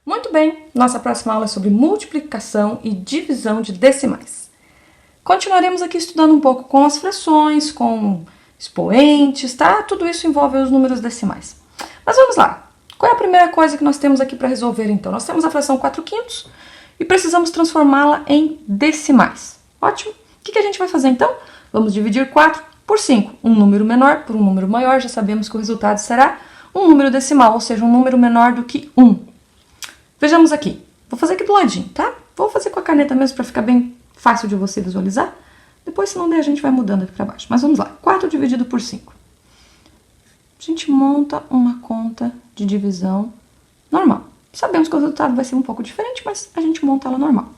Muito bem, nossa próxima aula é sobre multiplicação e divisão de decimais. Continuaremos aqui estudando um pouco com as frações, com expoentes, tá? Tudo isso envolve os números decimais. Mas vamos lá. Qual é a primeira coisa que nós temos aqui para resolver, então? Nós temos a fração 4/5 e precisamos transformá-la em decimais. Ótimo. O que a gente vai fazer, então? Vamos dividir 4 por 5. Um número menor por um número maior, já sabemos que o resultado será um número decimal, ou seja, um número menor do que 1. Vejamos aqui. Vou fazer aqui do ladinho, tá? Vou fazer com a caneta mesmo para ficar bem fácil de você visualizar. Depois, se não der, a gente vai mudando aqui para baixo. Mas vamos lá. 4 dividido por 5. A gente monta uma conta de divisão normal. Sabemos que o resultado vai ser um pouco diferente, mas a gente monta ela normal.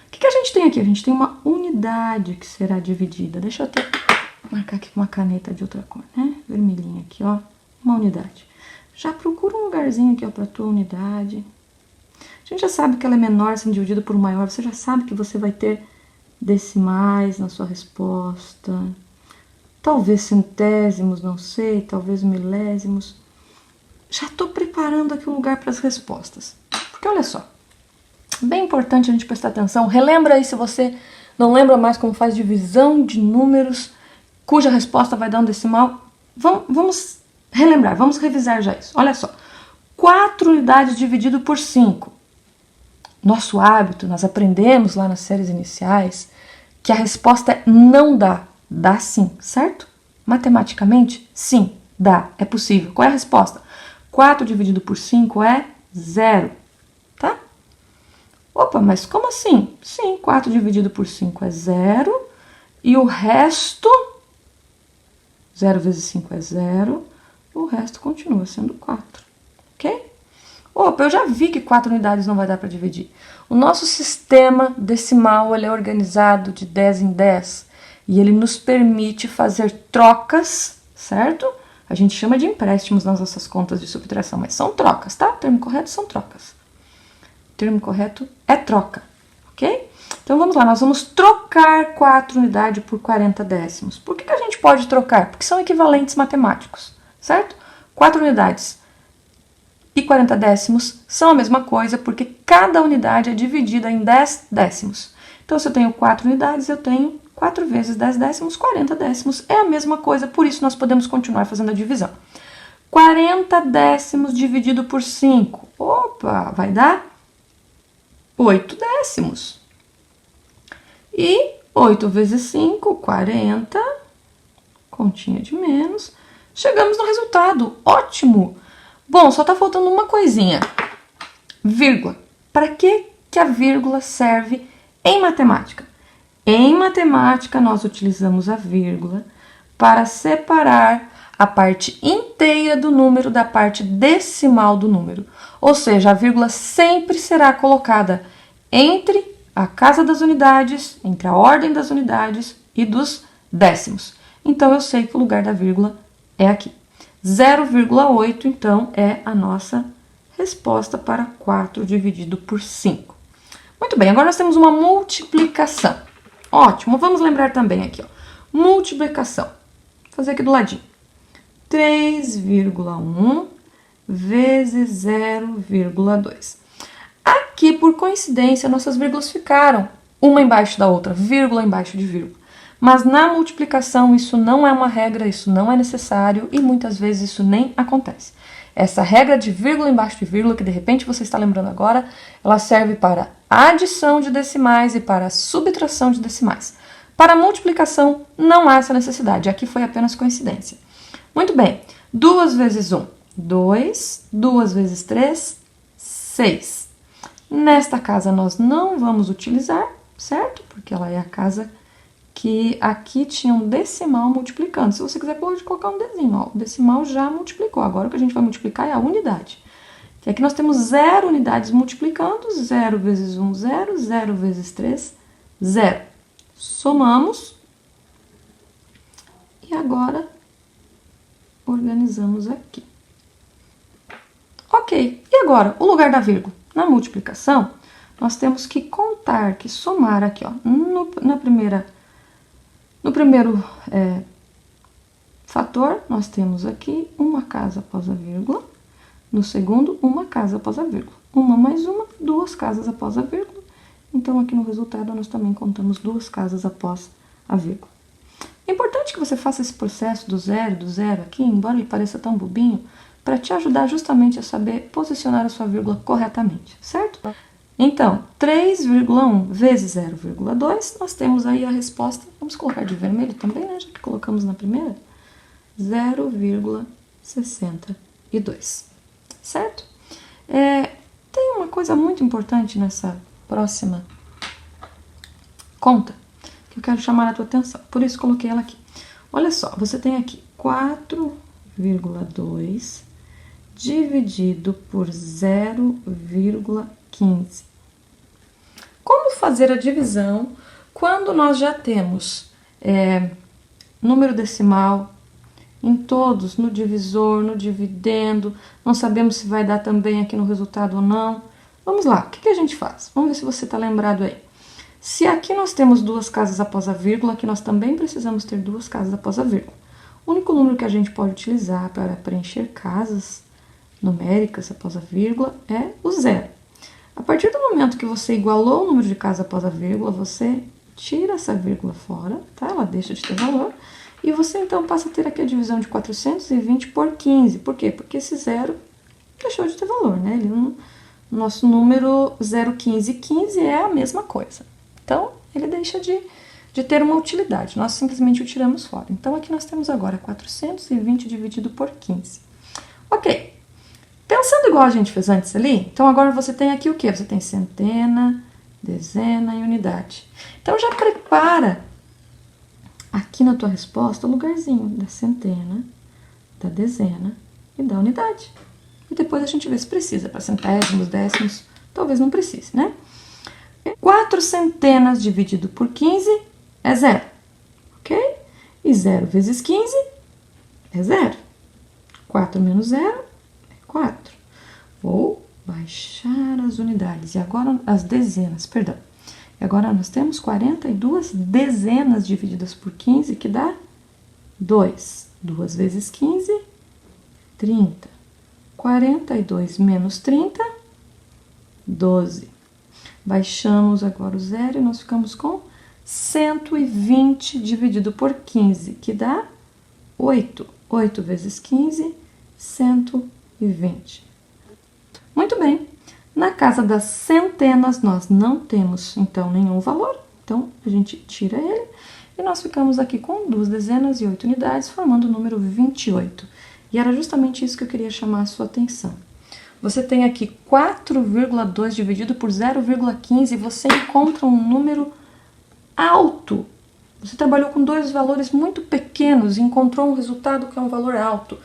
O que a gente tem aqui? A gente tem uma unidade que será dividida. Deixa eu até marcar aqui com uma caneta de outra cor, né? Vermelhinha aqui, ó. Uma unidade. Já procura um lugarzinho aqui, ó, para a tua unidade. A gente já sabe que ela é menor sendo dividida por maior. Você já sabe que você vai ter decimais na sua resposta. Talvez centésimos, não sei. Talvez milésimos. Já estou preparando aqui um lugar para as respostas. Porque olha só. Bem importante a gente prestar atenção. Relembra aí se você não lembra mais como faz divisão de números cuja resposta vai dar um decimal. Vamos relembrar, vamos revisar já isso. Olha só. 4 unidades dividido por 5. Nosso hábito, nós aprendemos lá nas séries iniciais que a resposta é não dá. Dá sim, certo? Matematicamente, sim, dá, é possível. Qual é a resposta? 4 dividido por 5 é 0, tá? Opa, mas como assim? Sim, 4 dividido por 5 é 0 e o resto, 0 vezes 5 é 0, o resto continua sendo 4, ok? Opa, eu já vi que 4 unidades não vai dar para dividir. O nosso sistema decimal ele é organizado de 10 em 10 e ele nos permite fazer trocas, certo? A gente chama de empréstimos nas nossas contas de subtração, mas são trocas, tá? O termo correto são trocas. O termo correto é troca, ok? Então vamos lá, nós vamos trocar 4 unidades por 40 décimos. Por que a gente pode trocar? Porque são equivalentes matemáticos, certo? 4 unidades e 40 décimos são a mesma coisa, porque cada unidade é dividida em 10 décimos. Então, se eu tenho 4 unidades, eu tenho 4 vezes 10 décimos, 40 décimos. É a mesma coisa, por isso nós podemos continuar fazendo a divisão. 40 décimos dividido por 5. Opa, vai dar 8 décimos. E 8 vezes 5, 40. Continha de menos. Chegamos no resultado. Ótimo! Bom, só está faltando uma coisinha. Vírgula. Para que a vírgula serve em matemática? Em matemática, nós utilizamos a vírgula para separar a parte inteira do número da parte decimal do número. Ou seja, a vírgula sempre será colocada entre a casa das unidades, entre a ordem das unidades e dos décimos. Então, eu sei que o lugar da vírgula é aqui. 0,8, então, é a nossa resposta para 4 dividido por 5. Muito bem, agora nós temos uma multiplicação. Ótimo, vamos lembrar também aqui, ó. Multiplicação. Vou fazer aqui do ladinho. 3,1 vezes 0,2. Aqui, por coincidência, nossas vírgulas ficaram uma embaixo da outra, vírgula embaixo de vírgula. Mas na multiplicação isso não é uma regra, isso não é necessário e muitas vezes isso nem acontece. Essa regra de vírgula embaixo de vírgula, que de repente você está lembrando agora, ela serve para adição de decimais e para subtração de decimais. Para multiplicação não há essa necessidade, aqui foi apenas coincidência. Muito bem, 2 vezes 1, 2, 2 vezes 3, 6. Nesta casa nós não vamos utilizar, certo? Porque ela é a casa que aqui tinha um decimal multiplicando. Se você quiser, pode colocar um desenho. Ó, o decimal já multiplicou. Agora o que a gente vai multiplicar é a unidade. E aqui nós temos 0 unidades multiplicando. 0 vezes 1, 0. 0 vezes 3, 0. Somamos. E agora organizamos aqui. Ok. E agora, o lugar da vírgula? Na multiplicação, nós temos que contar, que somar aqui, ó, no primeiro fator, nós temos aqui uma casa após a vírgula. No segundo, uma casa após a vírgula. uma mais uma, duas casas após a vírgula. Então, aqui no resultado, nós também contamos duas casas após a vírgula. É importante que você faça esse processo do zero aqui, embora ele pareça tão bobinho, para te ajudar justamente a saber posicionar a sua vírgula corretamente, certo? Então, 3,1 vezes 0,2, nós temos aí a resposta, vamos colocar de vermelho também, né, já que colocamos na primeira, 0,62, certo? Tem uma coisa muito importante nessa próxima conta que eu quero chamar a tua atenção, por isso coloquei ela aqui. Olha só, você tem aqui 4,2 dividido por 0,15. Como fazer a divisão quando nós já temos número decimal em todos, no divisor, no dividendo, não sabemos se vai dar também aqui no resultado ou não. Vamos lá, o que a gente faz? Vamos ver se você está lembrado aí. Se aqui nós temos duas casas após a vírgula, aqui nós também precisamos ter duas casas após a vírgula. O único número que a gente pode utilizar para preencher casas numéricas após a vírgula é o zero. A partir do momento que você igualou o número de casas após a vírgula, você tira essa vírgula fora, tá? Ela deixa de ter valor. E você então passa a ter aqui a divisão de 420 por 15. Por quê? Porque esse zero deixou de ter valor, né? Nosso número 0,15 é a mesma coisa. Então, ele deixa de ter uma utilidade. Nós simplesmente o tiramos fora. Então, aqui nós temos agora 420 dividido por 15. Ok. Pensando igual a gente fez antes ali, então agora você tem aqui o quê? Você tem centena, dezena e unidade. Então, já prepara aqui na tua resposta o lugarzinho da centena, da dezena e da unidade. E depois a gente vê se precisa, para centésimos, décimos, talvez não precise, né? 4 centenas dividido por 15 é zero, ok? E 0 vezes 15 é zero. 4 menos 0 é 4. Vou baixar as unidades, e agora as dezenas, perdão. E agora nós temos 42 dezenas divididas por 15, que dá 2. 2 vezes 15, 30. 42 menos 30, 12. Baixamos agora o zero e nós ficamos com 120 dividido por 15, que dá 8. 8 vezes 15, 120. Muito bem. Na casa das centenas, nós não temos, então, nenhum valor. Então, a gente tira ele e nós ficamos aqui com 2 dezenas e 8 unidades, formando o número 28. E era justamente isso que eu queria chamar a sua atenção. Você tem aqui 4,2 dividido por 0,15 e você encontra um número alto. Você trabalhou com dois valores muito pequenos e encontrou um resultado que é um valor alto.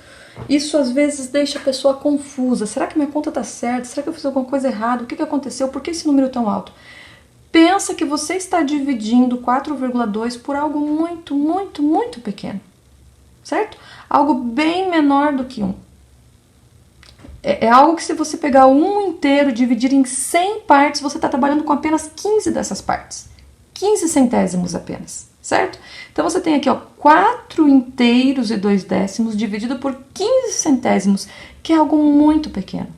Isso às vezes deixa a pessoa confusa. Será que minha conta está certa? Será que eu fiz alguma coisa errada? O que aconteceu? Por que esse número é tão alto? Pensa que você está dividindo 4,2 por algo muito, muito, muito pequeno. Certo? Algo bem menor do que 1. É algo que se você pegar um inteiro e dividir em 100 partes, você está trabalhando com apenas 15 dessas partes. 15 centésimos apenas, certo? Então, você tem aqui, ó, 4 inteiros e 2 décimos dividido por 15 centésimos, que é algo muito pequeno.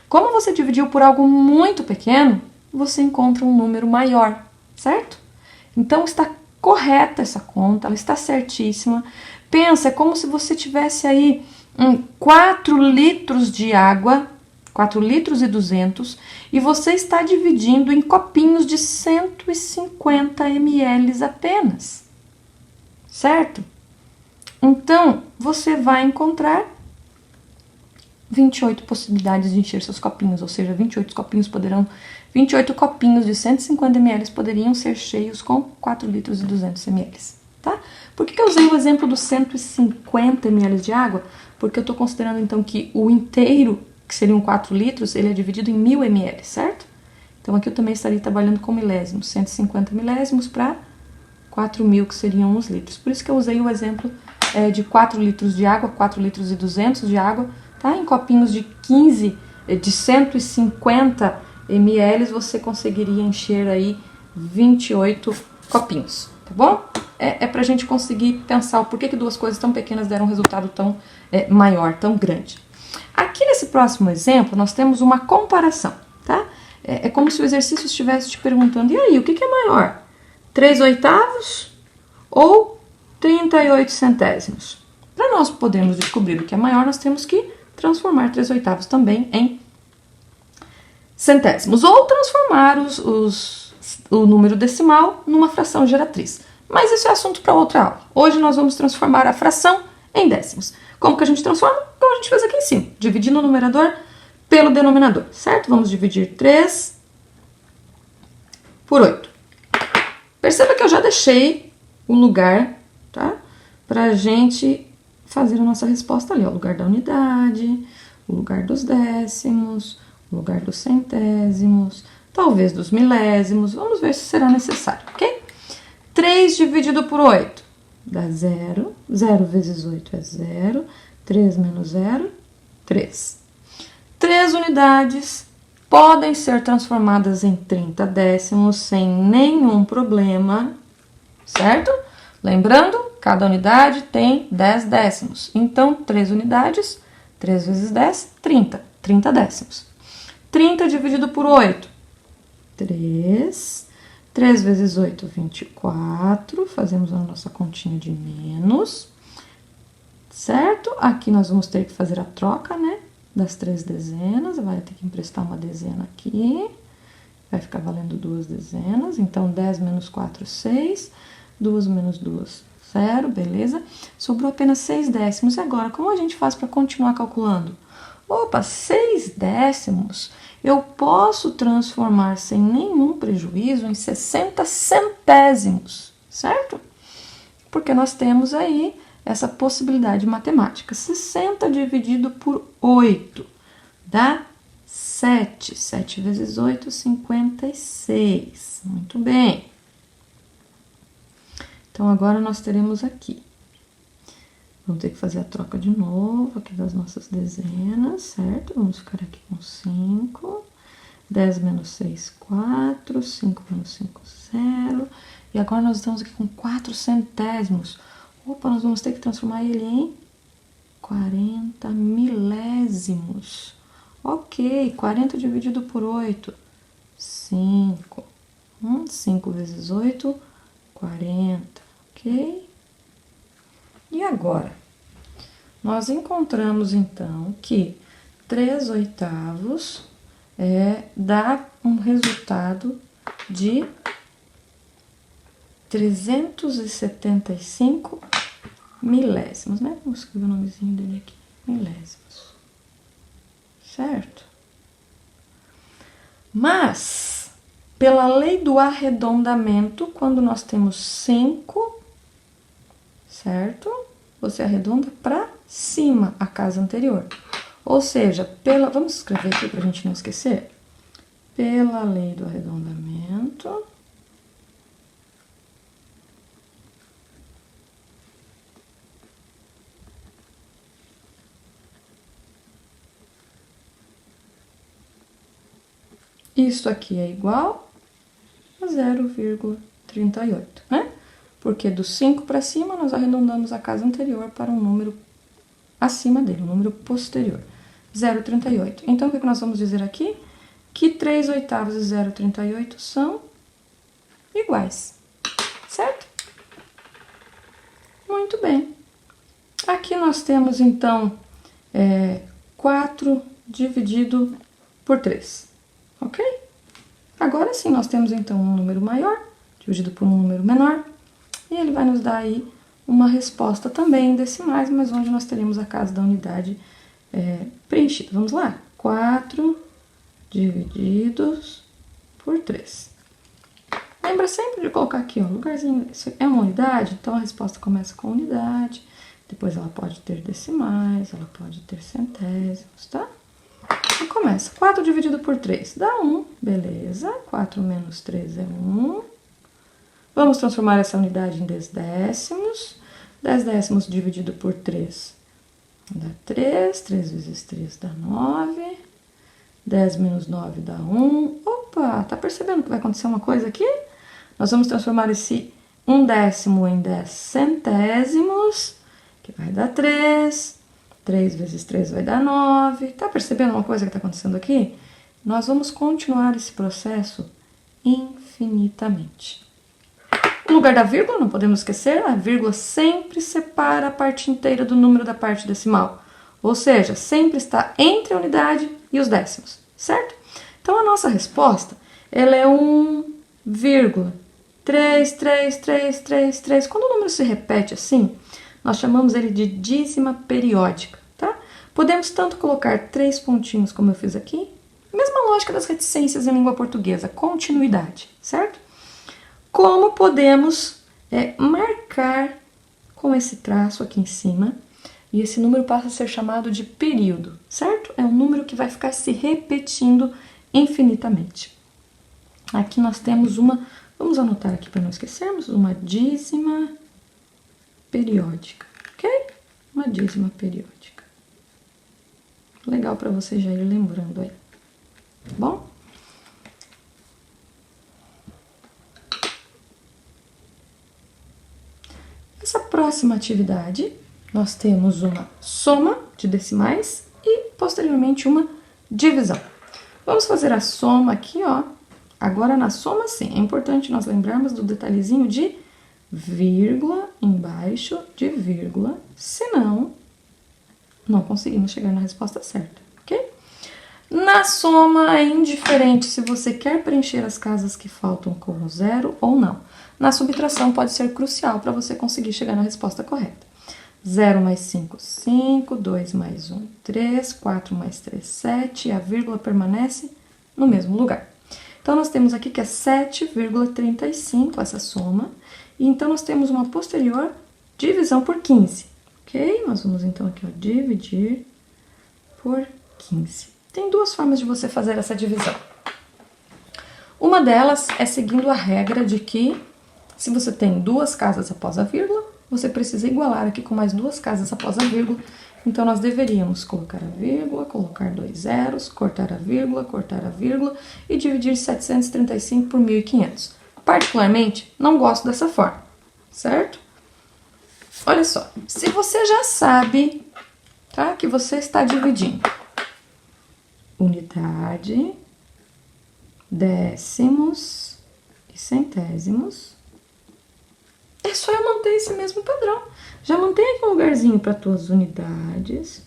Como você dividiu por algo muito pequeno, você encontra um número maior, certo? Então, está correta essa conta, ela está certíssima. Pensa, é como se você tivesse aí 4 litros de água, 4 litros e 200, e você está dividindo em copinhos de 150 ml apenas, certo? Então, você vai encontrar 28 possibilidades de encher seus copinhos, ou seja, 28 copinhos de 150 ml poderiam ser cheios com 4 litros e 200 ml, tá? Por que eu usei o exemplo dos 150 ml de água? Porque eu estou considerando, então, que o inteiro, que seriam 4 litros, ele é dividido em 1000 ml, certo? Então, aqui eu também estaria trabalhando com milésimos, 150 milésimos para 4.000, que seriam uns litros. Por isso que eu usei o exemplo de 4 litros de água, 4 litros e 200 de água, tá? Em copinhos de 150 ml, você conseguiria encher aí 28 copinhos, tá bom? É pra gente conseguir pensar o porquê que duas coisas tão pequenas deram um resultado tão maior, tão grande. Aqui nesse próximo exemplo, nós temos uma comparação. É como se o exercício estivesse te perguntando, e aí, o que é maior? 3/8 ou 38 centésimos? Para nós podermos descobrir o que é maior, nós temos que transformar 3/8 também em centésimos, ou transformar o número decimal numa fração geratriz. Mas isso é assunto para outra aula. Hoje nós vamos transformar a fração em décimos. Como que a gente transforma? Como a gente fez aqui em cima, dividindo o numerador pelo denominador, certo? Vamos dividir 3 por 8. Perceba que eu já deixei o lugar, tá? Pra gente fazer a nossa resposta ali, ó. O lugar da unidade, o lugar dos décimos, o lugar dos centésimos, talvez dos milésimos. Vamos ver se será necessário, ok? 3 dividido por 8 dá 0. 0 vezes 8 é 0. 3 menos 0, 3. 3 unidades podem ser transformadas em 30 décimos sem nenhum problema, certo? Lembrando, cada unidade tem 10 décimos. Então, 3 unidades, 3 vezes 10, 30. 30 décimos. 30 dividido por 8, 3. 3 vezes 8, 24. Fazemos a nossa continha de menos, certo? Aqui nós vamos ter que fazer a troca, né? Das 3 dezenas, vai ter que emprestar uma dezena aqui, vai ficar valendo 2 dezenas, então 10 menos 4, 6, 2 menos 2, 0, beleza? Sobrou apenas 6 décimos, e agora, como a gente faz para continuar calculando? Opa, 6 décimos eu posso transformar sem nenhum prejuízo em 60 centésimos, certo? Porque nós temos aí essa possibilidade matemática. 60 dividido por 8 dá 7. 7 vezes 8, 56. Muito bem. Então, agora nós teremos aqui. Vamos ter que fazer a troca de novo aqui das nossas dezenas, certo? Vamos ficar aqui com 5. 10 menos 6, 4. 5 menos 5, 0. E agora nós estamos aqui com 4 centésimos. Opa, nós vamos ter que transformar ele em 40 milésimos. Ok, 40 dividido por 8, 5. 5 vezes 8, 40, ok? E agora? Nós encontramos, então, que 3/8 dá um resultado de 375 milésimos, né? Vamos escrever o nomezinho dele aqui, milésimos, certo? Mas, pela lei do arredondamento, quando nós temos 5, certo? Você arredonda para cima a casa anterior. Ou seja, vamos escrever aqui para a gente não esquecer? Pela lei do arredondamento, isso aqui é igual a 0,38, né? Porque do 5 para cima, nós arredondamos a casa anterior para um número acima dele, um número posterior. 0,38. Então, o que nós vamos dizer aqui? Que 3/8 e 0,38 são iguais, certo? Muito bem. Aqui nós temos, então, 4 dividido por 3, ok? Agora sim, nós temos, então, um número maior dividido por um número menor, e ele vai nos dar aí uma resposta também em decimais, mas onde nós teremos a casa da unidade preenchida. Vamos lá? 4 divididos por 3. Lembra sempre de colocar aqui, ó, lugarzinho, isso é uma unidade, então a resposta começa com unidade, depois ela pode ter decimais, ela pode ter centésimos, tá? E começa, 4 dividido por 3 dá 1, beleza, 4 menos 3 é 1. Vamos transformar essa unidade em 10 décimos, 10 décimos dividido por 3 dá 3, 3 vezes 3 dá 9, 10 menos 9 dá 1. Opa, tá percebendo que vai acontecer uma coisa aqui? Nós vamos transformar esse 1 décimo em 10 centésimos, que vai dar 3. 3 vezes 3 vai dar 9. Tá percebendo uma coisa que tá acontecendo aqui? nós vamos continuar esse processo infinitamente. No lugar da vírgula, não podemos esquecer, a vírgula sempre separa a parte inteira do número da parte decimal. Ou seja, sempre está entre a unidade e os décimos, certo? Então, a nossa resposta, ela é 1,33333. Quando o número se repete assim, nós chamamos ele de dízima periódica, tá? Podemos tanto colocar 3 pontinhos, como eu fiz aqui, mesma lógica das reticências em língua portuguesa, continuidade, certo? Como podemos marcar com esse traço aqui em cima, e esse número passa a ser chamado de período, certo? É um número que vai ficar se repetindo infinitamente. Aqui nós temos vamos anotar aqui para não esquecermos, uma dízima periódica, ok? Uma dízima periódica. Legal para você já ir lembrando aí, tá bom? Essa próxima atividade, nós temos uma soma de decimais e, posteriormente, uma divisão. Vamos fazer a soma aqui, ó. Agora, na soma, sim, é importante nós lembrarmos do detalhezinho de vírgula embaixo de vírgula, senão não conseguimos chegar na resposta certa, ok? Na soma, é indiferente se você quer preencher as casas que faltam com zero ou não. Na subtração, pode ser crucial para você conseguir chegar na resposta correta. 0 mais 5, 5, 2 mais 1, 3, 4 mais 3, 7, e a vírgula permanece no mesmo lugar. Então, nós temos aqui que é 7,35 essa soma, e então nós temos uma posterior divisão por 15, ok? Nós vamos então aqui, ó, dividir por 15. Tem duas formas de você fazer essa divisão. Uma delas é seguindo a regra de que, se você tem duas casas após a vírgula, você precisa igualar aqui com mais duas casas após a vírgula. Então, nós deveríamos colocar a vírgula, colocar 2 zeros, cortar a vírgula e dividir 735 por 1.500. Particularmente, não gosto dessa forma, certo? Olha só, se você já sabe, tá, que você está dividindo unidade, décimos e centésimos, é só eu manter esse mesmo padrão. Já mantém aqui um lugarzinho para as tuas unidades,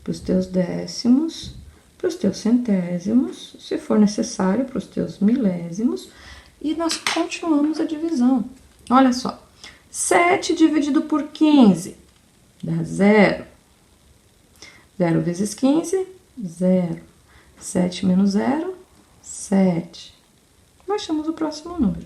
para os teus décimos, para os teus centésimos, se for necessário, para os teus milésimos, e nós continuamos a divisão. Olha só, 7 dividido por 15 dá 0. 0 vezes 15, 0. 7 menos 0, 7. Baixamos o próximo número.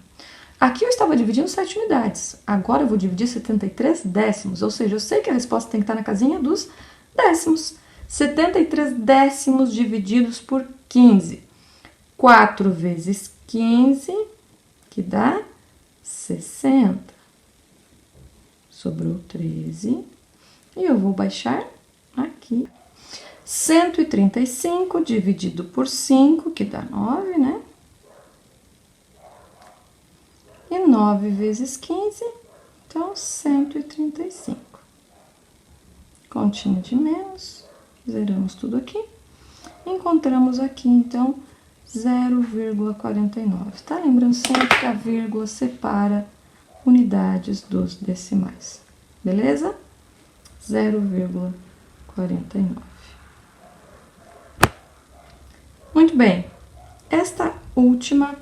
Aqui eu estava dividindo 7 unidades, agora eu vou dividir 73 décimos, ou seja, eu sei que a resposta tem que estar na casinha dos décimos. 73 décimos divididos por 15. 4 vezes 15, que dá 60. Sobrou 13, e eu vou baixar aqui. 135 dividido por 5, que dá 9, né? E 9 vezes 15, então 135. Continha de menos, zeramos tudo aqui. Encontramos aqui, então, 0,49. Tá? Lembrando sempre que a vírgula separa unidades dos decimais. Beleza? 0,49. Muito bem. Esta última...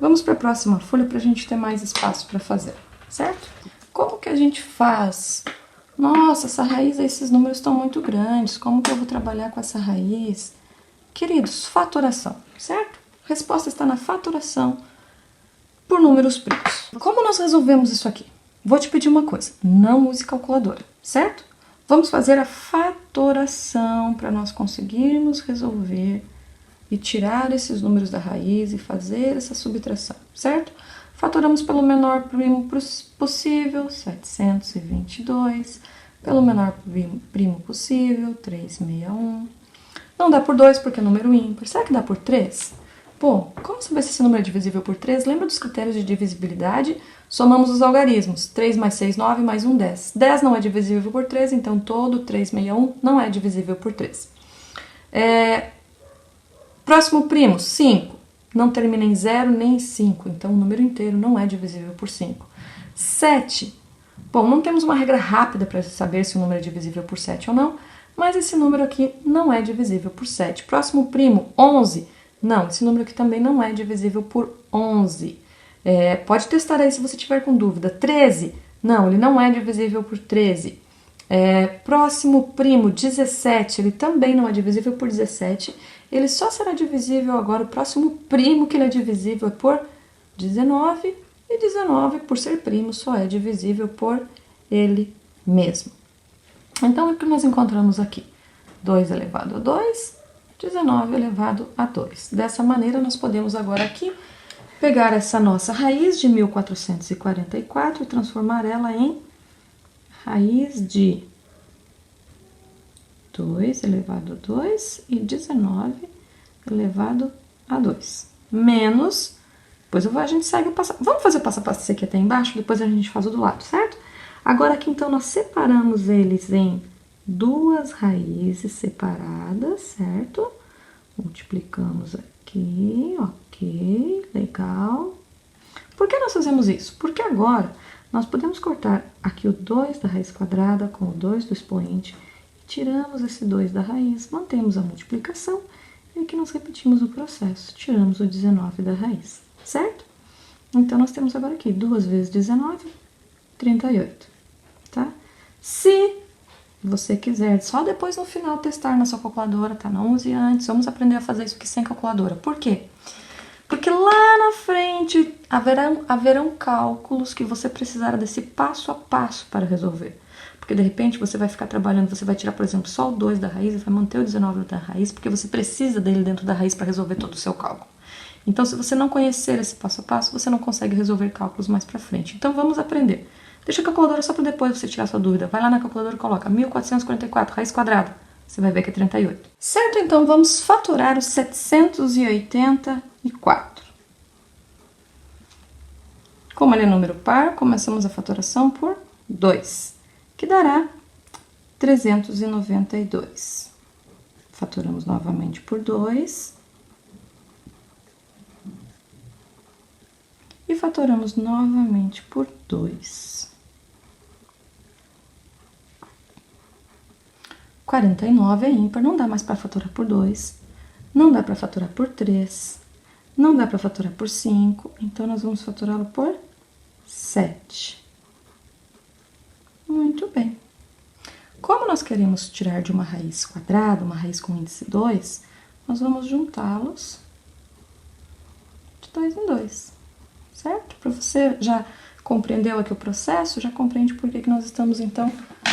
Vamos para a próxima folha para a gente ter mais espaço para fazer, certo? Como que a gente faz? Nossa, essa raiz, esses números estão muito grandes, como que eu vou trabalhar com essa raiz? Queridos, fatoração, certo? A resposta está na fatoração por números primos. Como nós resolvemos isso aqui? Vou te pedir uma coisa, não use calculadora, certo? Vamos fazer a fatoração para nós conseguirmos resolver e tirar esses números da raiz e fazer essa subtração, certo? Fatoramos pelo menor primo possível, 722, pelo menor primo possível, 361. Não dá por 2 porque é número ímpar. Será que dá por 3? Bom, como saber se esse número é divisível por 3? Lembra dos critérios de divisibilidade? Somamos os algarismos. 3 mais 6, 9, mais 1, 10. 10 não é divisível por 3, então todo 361 não é divisível por 3. Próximo primo, 5. Não termina em 0 nem em 5, então o número inteiro não é divisível por 5. 7. Bom, não temos uma regra rápida para saber se o número é divisível por 7 ou não, mas esse número aqui não é divisível por 7. Próximo primo, 11. Não, esse número aqui também não é divisível por 11. Pode testar aí se você tiver com dúvida. 13. Não, ele não é divisível por 13. Próximo primo, 17. Ele também não é divisível por 17. Ele só será divisível agora, o próximo primo que ele é divisível é por 19. E 19, por ser primo, só é divisível por ele mesmo. Então, o que nós encontramos aqui? 2 elevado a 2, 19 elevado a 2. Dessa maneira, nós podemos agora aqui pegar essa nossa raiz de 1444 e transformar ela em raiz de 2 elevado a 2 e 19 elevado a 2. Menos, depois a gente segue o passo. Vamos fazer o passo a passo esse aqui até embaixo, depois a gente faz o do lado, certo? Agora aqui, então, nós separamos eles em duas raízes separadas, certo? Multiplicamos aqui, ok, legal. Por que nós fazemos isso? Porque agora nós podemos cortar aqui o 2 da raiz quadrada com o 2 do expoente, tiramos esse 2 da raiz, mantemos a multiplicação e aqui nós repetimos o processo, tiramos o 19 da raiz, certo? Então, nós temos agora aqui 2 vezes 19, 38, tá? Se você quiser, só depois no final testar na sua calculadora, tá? Não use antes, vamos aprender a fazer isso aqui sem calculadora. Por quê? Porque lá na frente haverão cálculos que você precisará desse passo a passo para resolver. Porque de repente você vai ficar trabalhando, você vai tirar, por exemplo, só o 2 da raiz e vai manter o 19 da raiz, porque você precisa dele dentro da raiz para resolver todo o seu cálculo. Então, se você não conhecer esse passo a passo, você não consegue resolver cálculos mais para frente. Então, vamos aprender. Deixa a calculadora só para depois você tirar sua dúvida. Vai lá na calculadora e coloca 1444, raiz quadrada. Você vai ver que é 38. Certo? Então, vamos fatorar os 784. Como ele é número par, começamos a fatoração por 2, que dará 392. Fatoramos novamente por 2. E fatoramos novamente por 2. 49 é ímpar, não dá mais para fatorar por 2, não dá para fatorar por 3, não dá para fatorar por 5, então nós vamos fatorá-lo por 7. Muito bem. Como nós queremos tirar de uma raiz quadrada, uma raiz com índice 2, nós vamos juntá-los de 2 em 2, certo? Para você já compreendeu aqui o processo, já compreende por que nós estamos, então,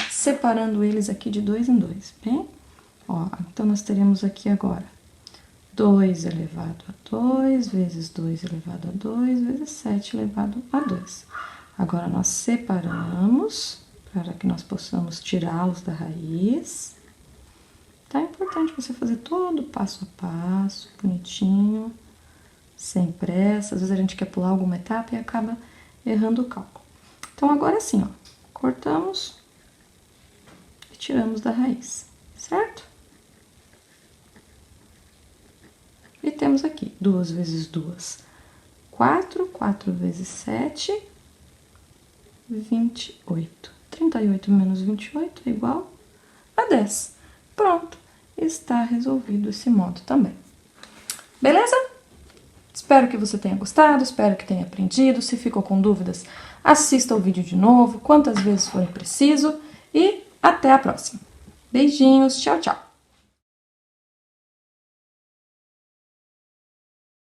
separando eles aqui de 2 em 2, bem? Ó, então, nós teremos aqui agora 2 elevado a 2, vezes 2 elevado a 2, vezes 7 elevado a 2. Agora, nós separamos para que nós possamos tirá-los da raiz. Tá? É importante você fazer todo passo a passo, bonitinho, sem pressa. Às vezes a gente quer pular alguma etapa e acaba errando o cálculo. Então, agora sim, ó, cortamos e tiramos da raiz, certo? E temos aqui 2 vezes 2, 4, 4 vezes 7, 28. 38 menos 28 é igual a 10. Pronto, está resolvido esse modo também. Beleza? Espero que você tenha gostado, espero que tenha aprendido. Se ficou com dúvidas, assista o vídeo de novo, quantas vezes for preciso. E até a próxima. Beijinhos, tchau, tchau.